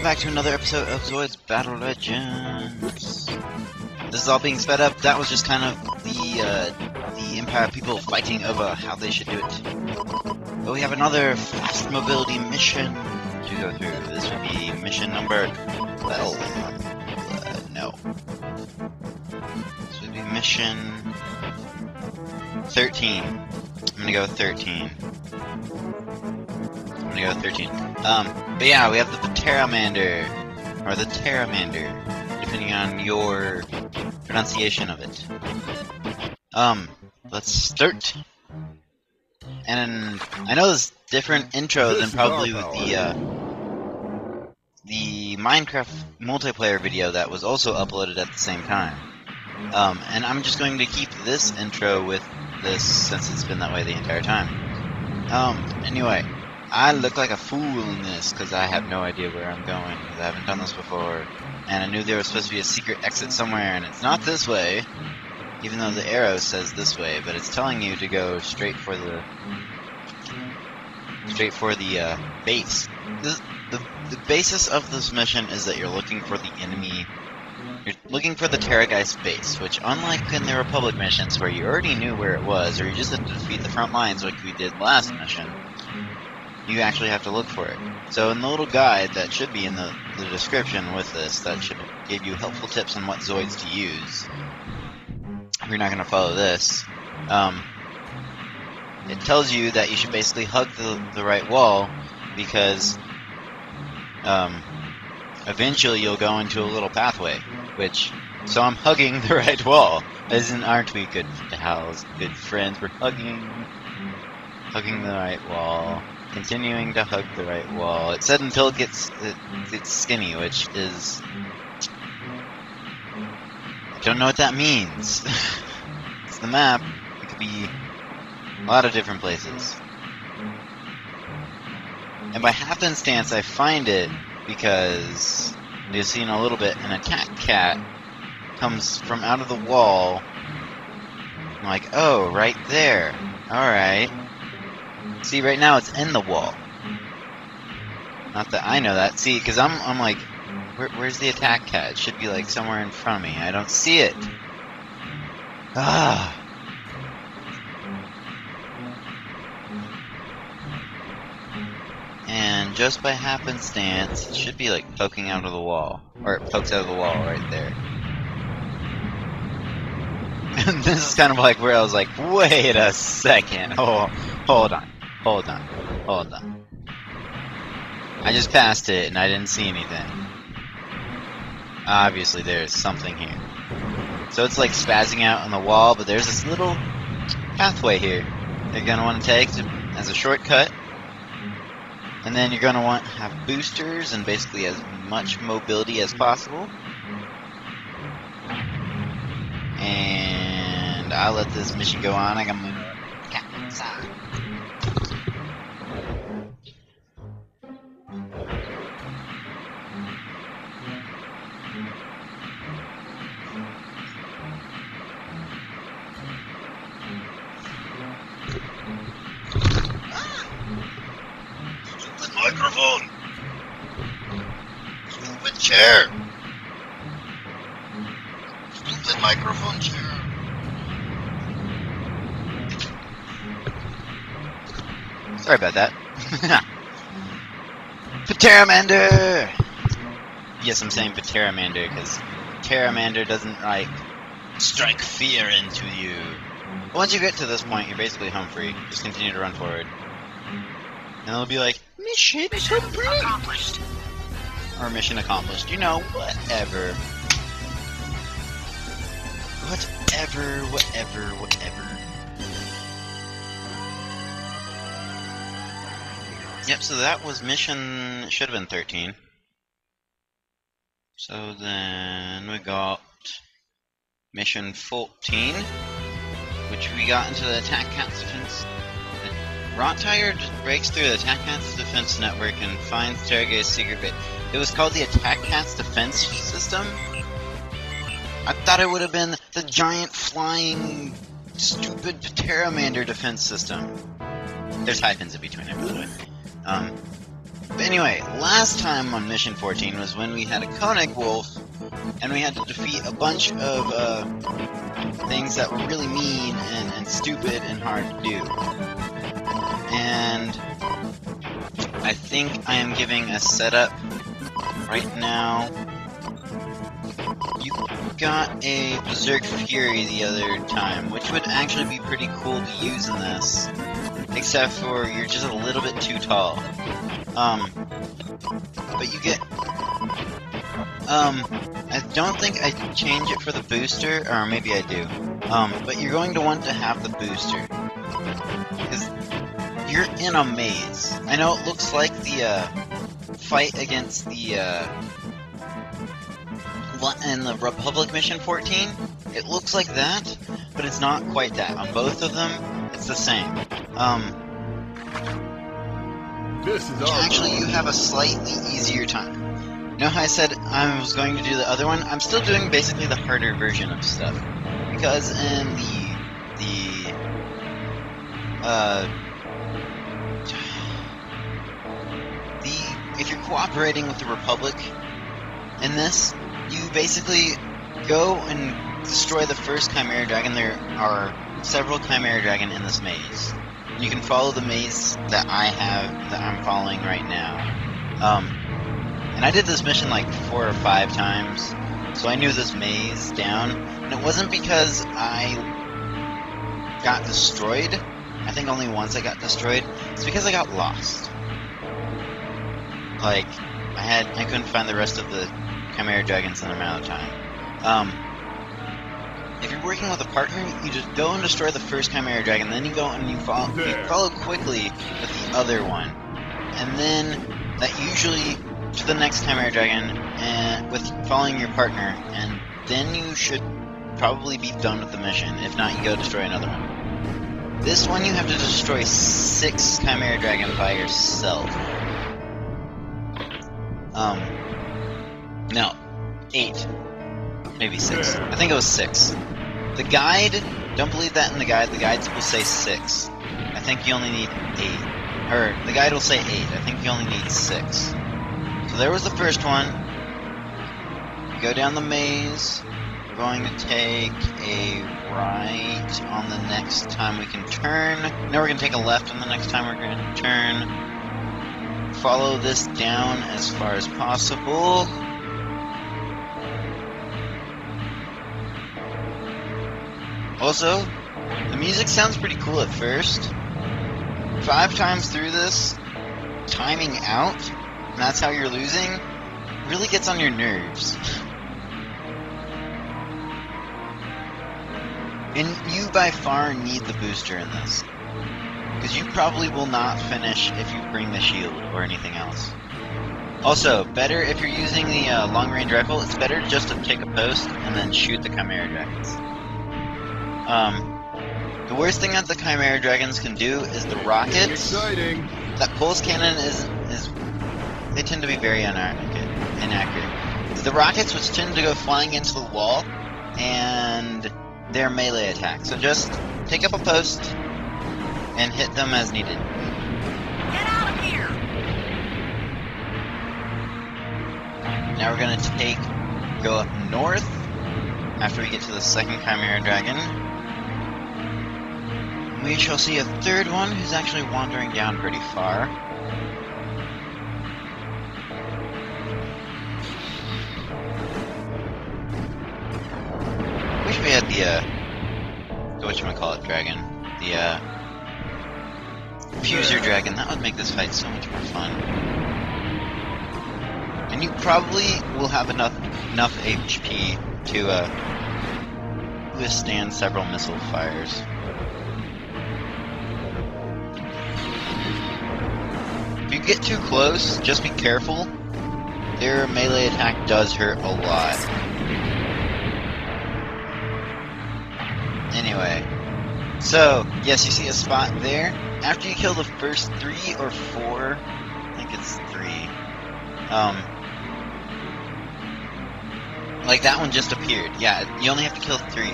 welcome back to another episode of Zoids Battle Legends. This is all being sped up. That was just kind of the Empire people fighting over how they should do it. But we have another fast mobility mission to go through. This would be mission number 12. No. This would be mission 13. I'm gonna go with 13. But yeah, we have the Pteramander, or the Pteramander, depending on your pronunciation of it. Let's start. And I know this different intro than probably with the Minecraft multiplayer video that was also uploaded at the same time. And I'm just going to keep this intro with this since it's been that way the entire time. Anyway. I look like a fool in this because I have no idea where I'm going because I haven't done this before. And I knew there was supposed to be a secret exit somewhere, and it's not this way, even though the arrow says this way, but it's telling you to go straight for the base. The basis of this mission is that you're looking for the enemy. You're looking for the Terrageist base, which, unlike in the Republic missions where you already knew where it was, or you just had to defeat the front lines like we did last mission, you actually have to look for it. So in the little guide that should be in the description with this, that should give you helpful tips on what Zoids to use. If you're not going to follow this, it tells you that you should basically hug the right wall, because eventually you'll go into a little pathway, so I'm hugging the right wall. Aren't we good pals, good friends? We're hugging the right wall. Continuing to hug the right wall. It said until it gets skinny, which is... I don't know what that means. It's the map. It could be a lot of different places. And by happenstance, I find it because you've seen a little bit, an attack cat comes from out of the wall. I'm like, oh, right there. Alright. See, right now it's in the wall. Not that I know that. See, because I'm like, where's the attack cat? It should be like somewhere in front of me. I don't see it. Ah. And just by happenstance, it should be like poking out of the wall. Or it pokes out of the wall right there. And this is kind of like where I was like, wait a second. Oh, hold on. I just passed it and I didn't see anything. Obviously there's something here. So it's like spazzing out on the wall, but there's this little pathway here that you're going to want to take as a shortcut. And then you're going to want to have boosters and basically as much mobility as possible. And I'll let this mission go on. I got my cat inside. Stupid microphone! Stupid chair! Stupid microphone chair! Sorry about that. Pteramander! Yes, I'm saying Pteramander because Pteramander doesn't, like, strike fear into you. But once you get to this point, you're basically home free. Just continue to run forward. And it'll be like, mission accomplished! Or mission accomplished. You know, whatever. Whatever. Yep, so that was mission, should have been 13. So then we got mission 14, which we got into the attack cat's defense. Rottire just breaks through the attack cat's defense network and finds Terrageist's secret base. It was called the attack cat's defense system? I thought it would have been the giant flying stupid Pteramander defense system. There's hyphens in between it, by the way. But anyway, last time on Mission 14 was when we had a Koenig Wolf, and we had to defeat a bunch of things that were really mean and stupid and hard to do. And I think I am giving a setup right now. You got a Berserk Fury the other time, which would actually be pretty cool to use in this, except for you're just a little bit too tall. But you get, I don't think I change it for the booster, or maybe I do. But you're going to want to have the booster, because you're in a maze. I know it looks like the, fight against the, in the Republic Mission 14, it looks like that, but it's not quite that. On both of them, it's the same. This is actually, you have a slightly easier time. You know how I said I was going to do the other one? I'm still doing basically the harder version of stuff. Because in if you're cooperating with the Republic in this, you basically go and destroy the first Chimera Dragon. There are several Chimera Dragon in this maze. You can follow the maze that I have, that I'm following right now. And I did this mission like 4 or 5 times, so I knew this maze down. And it wasn't because I got destroyed. I think only once I got destroyed. It's because I got lost. Like, I couldn't find the rest of the Chimera Dragons in an amount of time. If you're working with a partner, you just go and destroy the first Chimera Dragon, then you go and you follow quickly with the other one. And then that usually to the next Chimera Dragon and with following your partner, and then you should probably be done with the mission. If not, you go destroy another one. This one you have to destroy 6 Chimera Dragon by yourself. No, 8. Maybe 6. I think it was 6. The guide, don't believe that in the guide. The guide will say 6. I think you only need 8. Or, the guide will say 8. I think you only need 6. So there was the first one. You go down the maze. We're going to take a right on the next time we can turn. No, we're going to take a left on the next time we're going to turn. Follow this down as far as possible. Also, the music sounds pretty cool at first. 5 times through this, timing out, and that's how you're losing, really gets on your nerves. And you by far need the booster in this, because you probably will not finish if you bring the shield or anything else. Also, better if you're using the long-range rifle, it's better just to take a post and then shoot the Chimera Dragons. The worst thing that the Chimera Dragons can do is the rockets. That pulse cannon is they tend to be very inaccurate. The rockets, which tend to go flying into the wall, and their melee attack. So just take up a post and hit them as needed. Get out of here! Now we're gonna go up north after we get to the second Chimera Dragon. We shall see a third one who's actually wandering down pretty far. Wish we had the whatchamacallit dragon. The Fuser Dragon. That would make this fight so much more fun. And you probably will have enough HP to withstand several missile fires. If you get too close, just be careful. Their melee attack does hurt a lot. Anyway, so yes, you see a spot there. After you kill the first 3 or 4, I think it's 3. Like that one just appeared. Yeah, you only have to kill 3.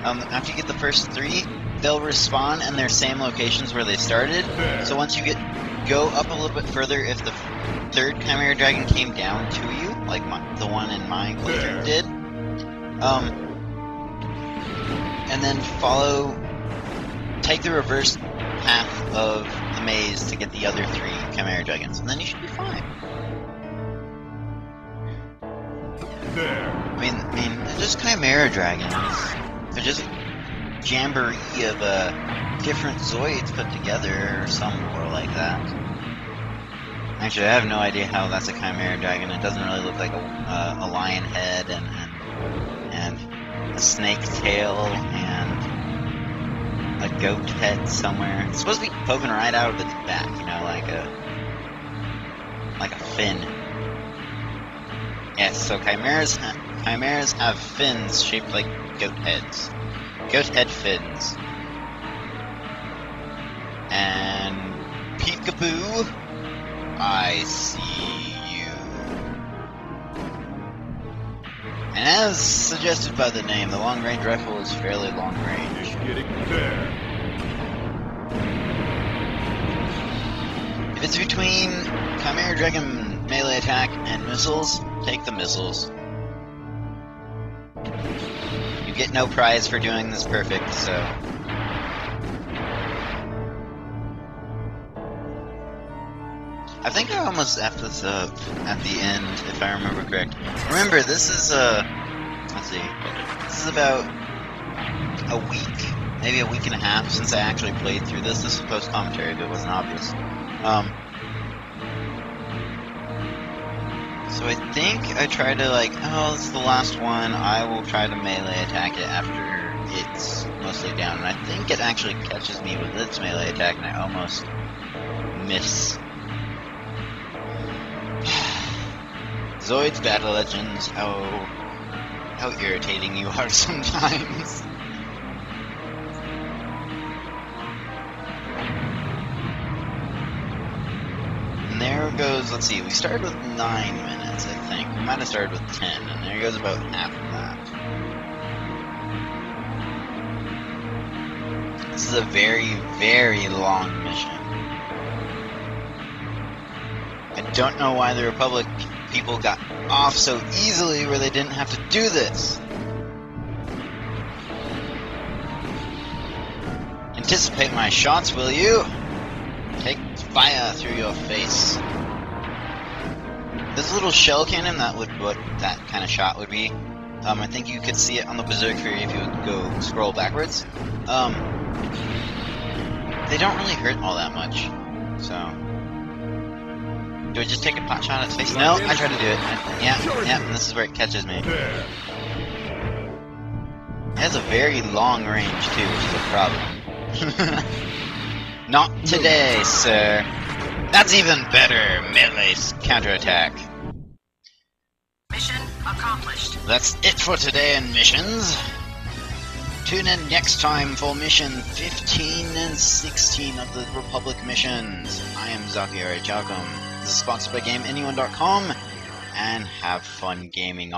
After you get the first 3, they'll respawn in their same locations where they started. So once you get go up a little bit further if the third Chimera Dragon came down to you, like the one in my playthrough did. And then take the reverse path of the maze to get the other 3 Chimera Dragons, and then you should be fine. There. I mean, they're just Chimera Dragons. They're just jamboree of different Zoids put together, or some more like that. Actually, I have no idea how that's a Chimera Dragon. It doesn't really look like a lion head and a snake tail and a goat head somewhere. It's supposed to be poking right out of its back, you know, like a fin. Yes, so chimeras have fins shaped like goat heads. Goat head fins. And peekaboo, I see you. And as suggested by the name, the long-range rifle is fairly long-range. Getting there. If it's between Chimera Dragon melee attack and missiles, take the missiles. You get no prize for doing this perfect, so... I think I almost effed this up at the end, if I remember correct. Remember, this is, let's see, this is about a week, maybe a week and a half since I actually played through this. This is post-commentary, if it wasn't obvious. So I think I tried to, like, oh, this is the last one, I will try to melee attack it after it's mostly down. And I think it actually catches me with its melee attack, and I almost miss. Zoids Battle Legends, how irritating you are sometimes. And there goes, let's see, we started with 9 minutes, I think. We might have started with 10, and there goes about half of that. This is a very, very long mission. I don't know why the Republic people got off so easily where they didn't have to do this. Anticipate my shots, will you? Take fire through your face. This little shell cannon, what that kind of shot would be. I think you could see it on the Berserk Fury if you would go scroll backwards. They don't really hurt all that much, so... Do I just take a pot shot at its face? No, I try to do it. Yeah, and this is where it catches me. It has a very long range, too, which is a problem. Not today, sir. That's even better. Melee counterattack. Mission accomplished. That's it for today in missions. Tune in next time for mission 15 and 16 of the Republic missions. I am Zaki Arachaukum. This is sponsored by GameAnyone.com, and have fun gaming.